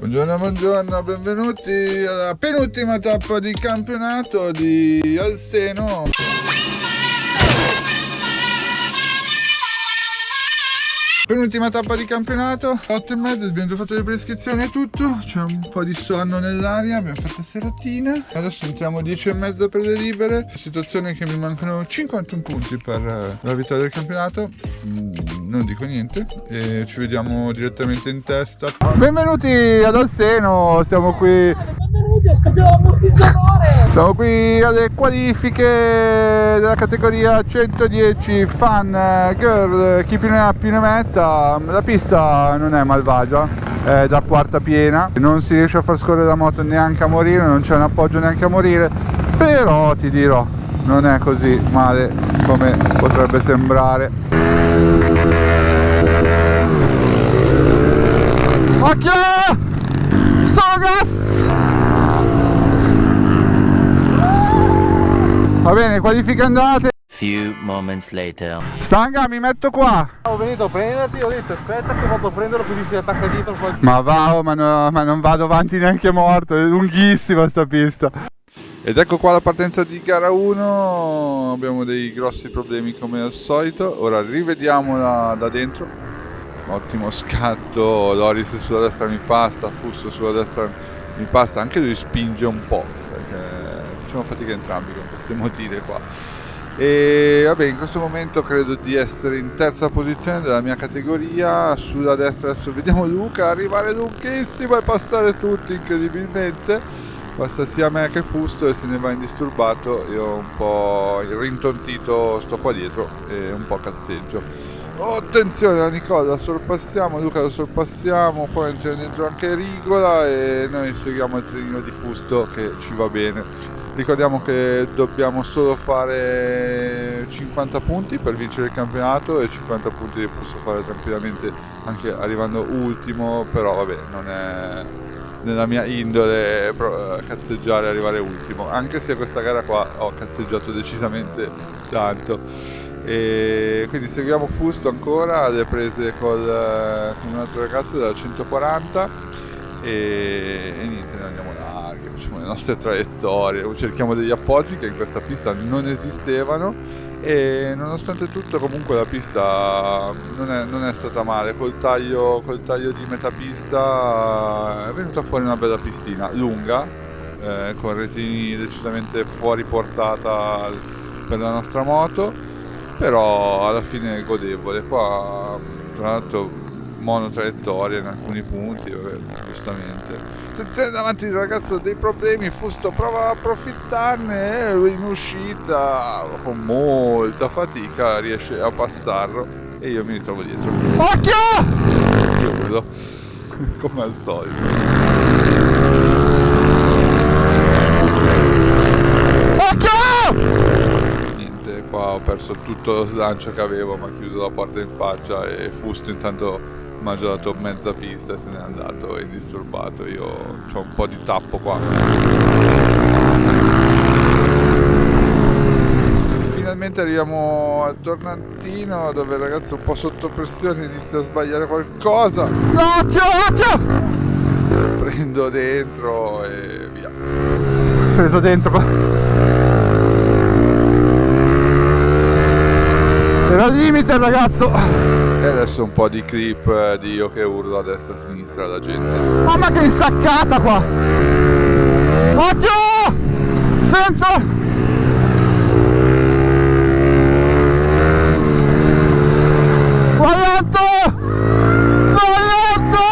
Buongiorno, buongiorno, benvenuti alla penultima tappa di campionato di Alseno. Penultima tappa di campionato, 8:30, abbiamo già fatto le prescrizioni e tutto, c'è un po' di sonno nell'aria, abbiamo fatto seratina. Adesso entriamo 10:30 per le libere, la situazione è che mi mancano 51 punti per la vittoria del campionato, non dico niente e ci vediamo direttamente in testa. Benvenuti ad Alseno, siamo qui. Benvenuti a Scoppiamo Ammortizzatore! Siamo qui alle qualifiche della categoria 110 Fan Girl, chi più ne ha più ne metta. La pista non è malvagia, è da quarta piena, non si riesce a far scorrere la moto neanche a morire, non c'è un appoggio neanche a morire, però ti dirò, non è così male come potrebbe sembrare. Occhio! Solo gas! Va bene, qualifiche andate. Few moments later. Stanga, mi metto qua. Ho venuto a prenderti, ho detto aspetta che vado a prenderlo così si attacca dietro qualche... Ma va, ma non vado avanti neanche morto, è lunghissima sta pista. Ed ecco qua la partenza di gara 1, abbiamo dei grossi problemi come al solito, ora rivediamola da dentro. Ottimo scatto, Loris sulla destra mi passa, Fusso sulla destra mi passa, anche lui spinge un po', perché facciamo fatica entrambi con queste motine qua. E vabbè, in questo momento credo di essere in terza posizione della mia categoria. Sulla destra adesso vediamo Luca arrivare lunghissimo e passare tutti incredibilmente, passa sia me che Fusto e se ne va indisturbato. Io un po' rintontito sto qua dietro e un po' cazzeggio. Oh, attenzione, la Nicola la sorpassiamo, Luca lo sorpassiamo, poi entra dentro anche Rigola e noi seguiamo il trenino di Fusto che ci va bene. Ricordiamo che dobbiamo solo fare 50 punti per vincere il campionato e 50 punti li posso fare tranquillamente anche arrivando ultimo, però vabbè, non è nella mia indole cazzeggiare e arrivare ultimo, anche se questa gara qua ho cazzeggiato decisamente tanto. E quindi seguiamo Fusto ancora alle prese con un altro ragazzo della 140 e niente, noi andiamo larghi, facciamo le nostre traiettorie, cerchiamo degli appoggi che in questa pista non esistevano e nonostante tutto comunque la pista non è stata male, col taglio di metà pista è venuta fuori una bella pistina lunga con retini decisamente fuori portata per la nostra moto, però alla fine è godevole. Qua tra l'altro monotraiettoria in alcuni punti, vabbè, giustamente. Attenzione davanti il ragazzo dei problemi, Fusto prova a approfittarne e lui in uscita con molta fatica riesce a passarlo e io mi ritrovo dietro. Occhio! Chiudo come al solito. Occhio! Qua ho perso tutto lo slancio che avevo, ma ho chiuso la porta in faccia e Fusto intanto mi ha giocato mezza pista e se n'è andato indisturbato. Io ho un po' di tappo qua. Finalmente arriviamo al tornantino dove il ragazzo un po' sotto pressione inizia a sbagliare qualcosa. Occhio! Prendo dentro e via. Preso dentro qua. Era al limite ragazzo. E adesso un po' di clip di io che urlo a destra e a sinistra alla gente. Mamma che insaccata qua! Occhio! Dentro! Sbagliato! Sbagliato!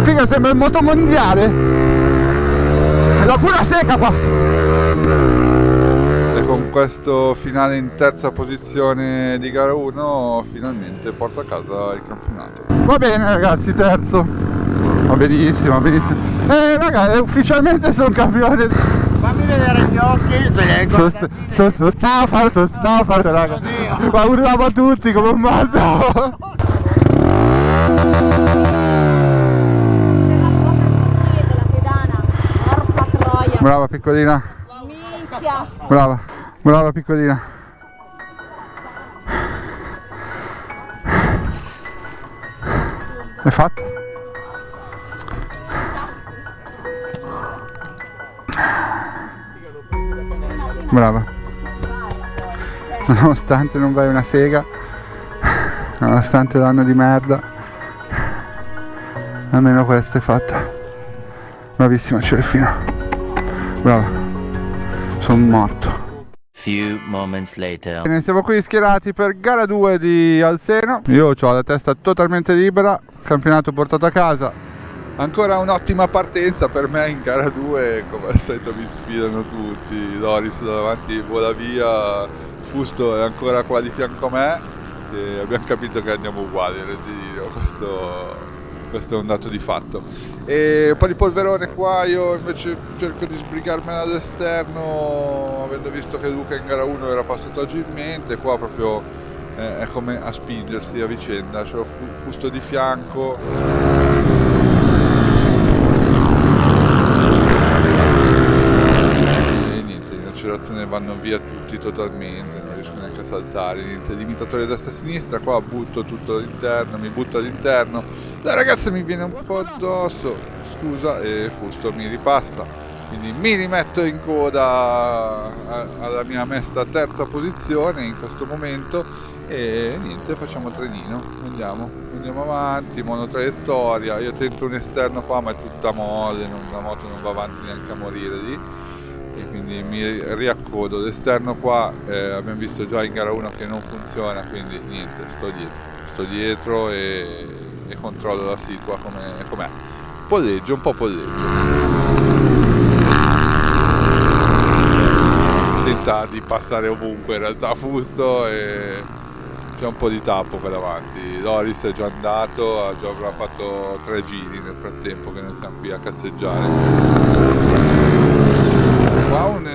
Figa, sembra il motomondiale! La pura seca qua! E con questo finale in terza posizione di gara 1 finalmente porto a casa il campionato. Va bene ragazzi, terzo. Va benissimo, va benissimo. Raga, ufficialmente sono campione. Fammi vedere gli occhi. Stavo fatto raga. Ma urlavo a tutti come un matto. Brava piccolina. Minchia. Brava piccolina. È fatta. Brava. Nonostante non vai una sega, nonostante l'anno di merda, almeno questa è fatta. Bravissima Celefina. Brava. Sono morto. Few moments later. Bene, siamo qui schierati per gara 2 di Alseno. Io ho la testa totalmente libera, campionato portato a casa. Ancora un'ottima partenza per me in gara 2, come al solito mi sfidano tutti. Doris da davanti vola via, Fusto è ancora qua di fianco a me e abbiamo capito che andiamo uguali, questo è un dato di fatto. E un po' di polverone qua, io invece cerco di sbrigarmela all'esterno, avendo visto che Luca in gara 1 era passato agilmente, qua proprio è come a spingersi a vicenda, c'è Fusto di fianco. E niente, in accelerazione vanno via tutti totalmente, non riesco neanche a saltare, niente, limitatore destra e sinistra, qua butto tutto all'interno, mi butto all'interno, la ragazza mi viene un po' addosso, scusa, e Fusto mi ripassa, quindi mi rimetto in coda alla mia mesta terza posizione in questo momento e niente, facciamo trenino, andiamo avanti, monotraiettoria, io tento un esterno qua ma è tutta molle, la moto non va avanti neanche a morire lì e quindi mi riaccodo, l'esterno qua abbiamo visto già in gara 1 che non funziona, quindi niente, sto dietro e controllo la situa com'è. Polleggio, un po' polleggio. Tenta di passare ovunque in realtà Fusto e c'è un po' di tappo qua davanti. Doris è già andato, ha già fatto 3 giri nel frattempo che noi siamo qui a cazzeggiare. Qua un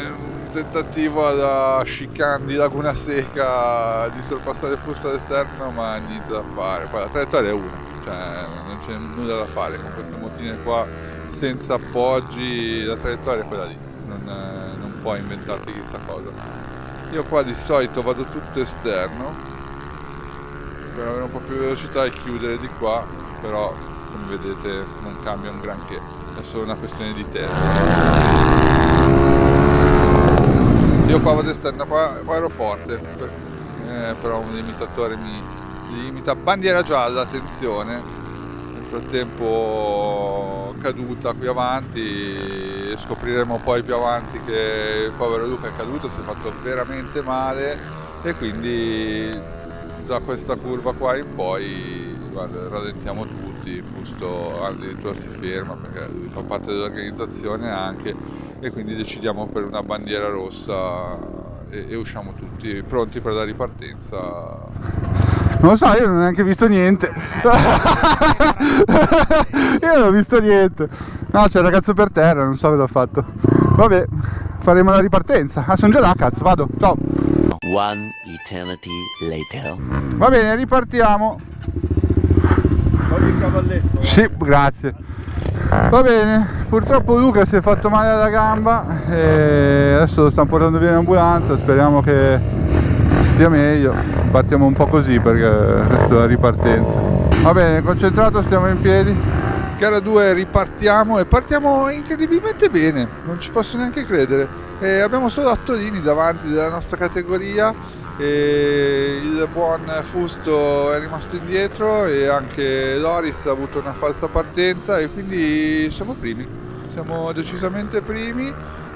tentativo da chicane di Laguna Seca di sorpassare il Fusto all'esterno, ma niente da fare. Poi la traiettoria è una, cioè non c'è nulla da fare con queste motine qua senza appoggi, la traiettoria è quella lì, non puoi inventarti chissà cosa. Io qua di solito vado tutto esterno per avere un po' più velocità e chiudere di qua, però come vedete non cambia un granché, è solo una questione di testa. Io qua vado esterno, qua ero forte, però un limitatore mi limita. Bandiera gialla, attenzione, nel frattempo caduta qui avanti, scopriremo poi più avanti che il povero Luca è caduto, si è fatto veramente male e quindi da questa curva qua in poi guarda, rallentiamo tutti, Fusto addirittura si ferma perché lui fa parte dell'organizzazione anche e quindi decidiamo per una bandiera rossa e usciamo tutti pronti per la ripartenza. Non lo so, io non ho neanche visto niente. Io non ho visto niente. No, c'è il ragazzo per terra, non so cosa ha fatto. Vabbè, faremo la ripartenza. Ah, sono già là, cazzo, vado, ciao. One eternity later. Va bene, ripartiamo. Togli il cavalletto. Sì, grazie. Va bene, purtroppo Luca si è fatto male alla gamba e adesso lo stanno portando via in ambulanza, speriamo che stia meglio. Partiamo un po' così perché questa è la ripartenza. Va bene, concentrato, stiamo in piedi. Gara 2 ripartiamo e partiamo incredibilmente bene, non ci posso neanche credere. Abbiamo solo Attolini davanti della nostra categoria e il buon Fusto è rimasto indietro e anche Loris ha avuto una falsa partenza e quindi siamo primi, siamo decisamente primi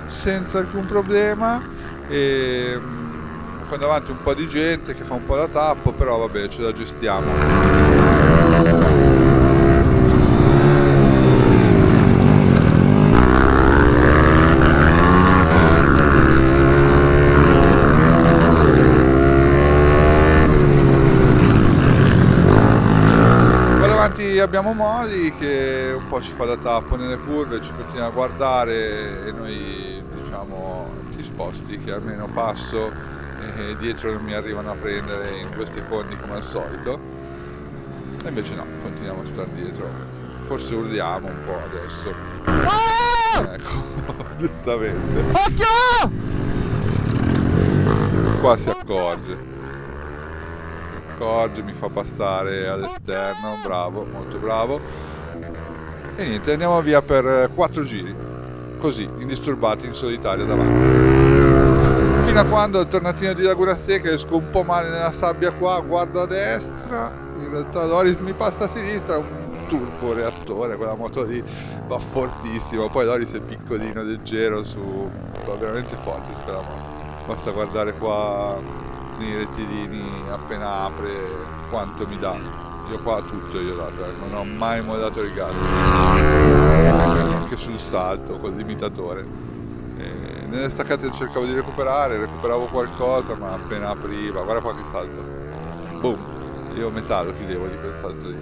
senza alcun problema e con davanti un po' di gente che fa un po' da tappo, però vabbè, ce la gestiamo. Abbiamo Moli che un po' ci fa da tappo nelle curve, ci continua a guardare e noi diciamo ti sposti che almeno passo e dietro non mi arrivano a prendere in 2 secondi come al solito e invece no, continuiamo a stare dietro, forse urliamo un po' adesso. Ecco, giustamente. Occhio! Qua si accorge accorge, mi fa passare all'esterno, bravo, molto bravo. E niente, andiamo via per 4 giri, così, indisturbati, in solitario davanti. Fino a quando al tornatino di Laguna Seca esco un po' male nella sabbia qua, guardo a destra, in realtà Loris mi passa a sinistra, un turbo reattore, quella moto lì va fortissimo, poi Loris è piccolino, leggero, va veramente forte su quella moto. Basta guardare qua nei rettilini appena apre quanto mi dà. Io qua tutto gli ho dato, non ho mai mollato il gas, anche sul salto col limitatore. E nelle staccate cercavo di recuperavo qualcosa, ma appena apriva, guarda qua che salto, boom, io metà lo chiudevo di quel salto lì.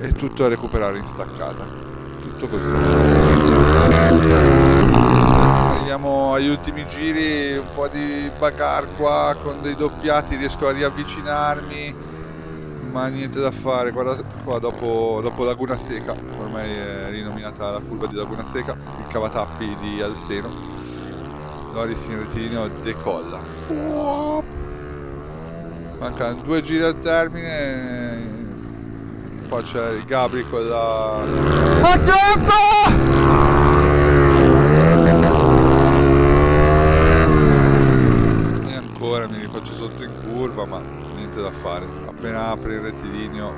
E tutto a recuperare in staccata, tutto così. Andiamo agli ultimi giri, un po' di bagarre qua con dei doppiati, riesco a riavvicinarmi, ma niente da fare. Guarda qua, dopo Laguna Seca, ormai è rinominata la curva di Laguna Seca, il cavatappi di Alseno, Loris in rettilineo decolla, mancano 2 giri al termine. Qua c'è il Gabri con la... E ancora mi rifaccio sotto in curva, ma niente da fare. Appena apre il rettilineo...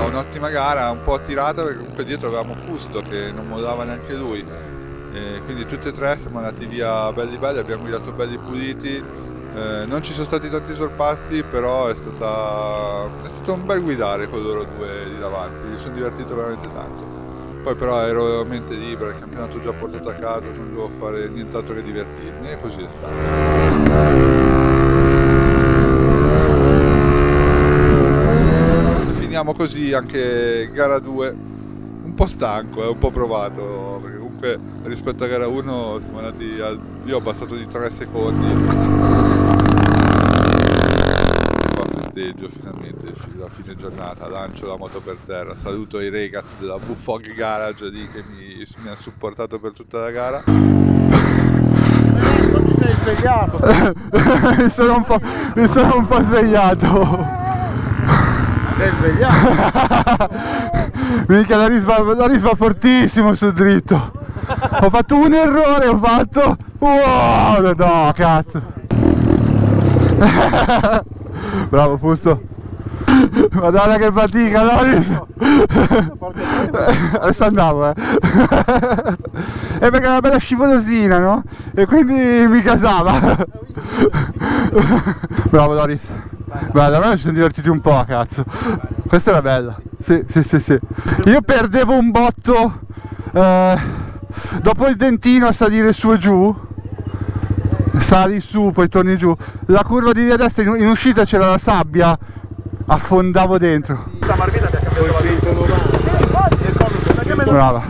Un'ottima gara, un po' tirata perché comunque dietro avevamo Fusto che non mollava neanche lui. E quindi tutte e tre siamo andati via belli, abbiamo guidato belli puliti. Non ci sono stati tanti sorpassi, però è stato un bel guidare con loro due di davanti, mi sono divertito veramente tanto. Poi però ero a mente libera, il campionato già portato a casa, non dovevo fare nient'altro che divertirmi, e così è stato. Finiamo così anche gara 2, un po' stanco, un po' provato, perché comunque rispetto a gara 1 siamo andati io ho abbassato di 3 secondi. Festeggio finalmente la fine giornata, lancio la moto per terra, saluto i ragazzi della Bufog Garage lì che mi ha supportato per tutta la gara. Non ti sei svegliato? mi sono un po' svegliato. Sei svegliato? Mica la risva fortissimo sul dritto. Ho fatto un errore, wow, no, cazzo. Bravo Fusto. Madonna che fatica, Loris. Adesso andavo, perché è una bella scivolosina, no? E quindi mi casava. Bravo Loris. Bella, a me mi sono divertiti un po', cazzo. Questa era bella. Sì. Io perdevo un botto dopo il dentino a salire su e giù. Sali su, poi torni giù. La curva di lì a destra, in uscita c'era la sabbia, affondavo dentro. Brava.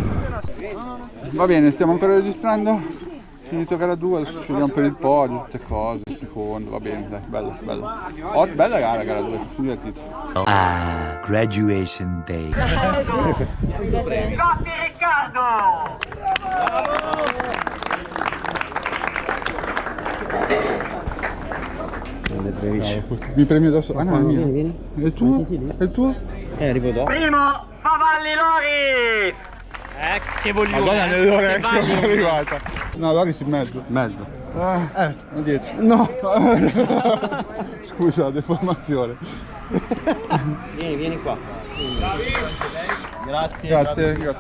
Va bene, stiamo ancora registrando. Finito gara 2, adesso ci vediamo per il podio, tutte cose, secondo, va bene, dai, bello. Bella gara 2, mi sono divertito. Ah, graduation day. Scotti Riccardo! Mi premi adesso? Ah no, è mio. Vieni. E il tuo? E il tuo? Arrivo dopo. Primo, Favalli Loris! Che voglio. Madonna, nell'orecchio è arrivata. No, Loris in mezzo. È dietro. No! Scusa, la deformazione. Vieni qua. Grazie. Grazie.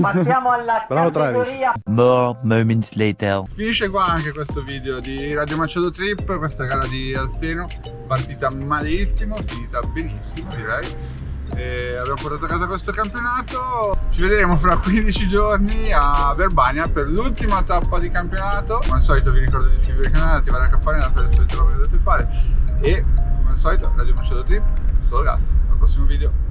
Passiamo alla categoria. More moments later. Finisce qua anche questo video di Radio Macedo Trip, questa gara di Alseno, partita malissimo, finita benissimo direi. E abbiamo portato a casa questo campionato. Ci vedremo fra 15 giorni a Verbania per l'ultima tappa di campionato. Come al solito vi ricordo di iscrivervi al canale, attivare la campanella per le solite robe che dovete fare. E come al solito Radio Macedo Trip, solo gas. Al prossimo video.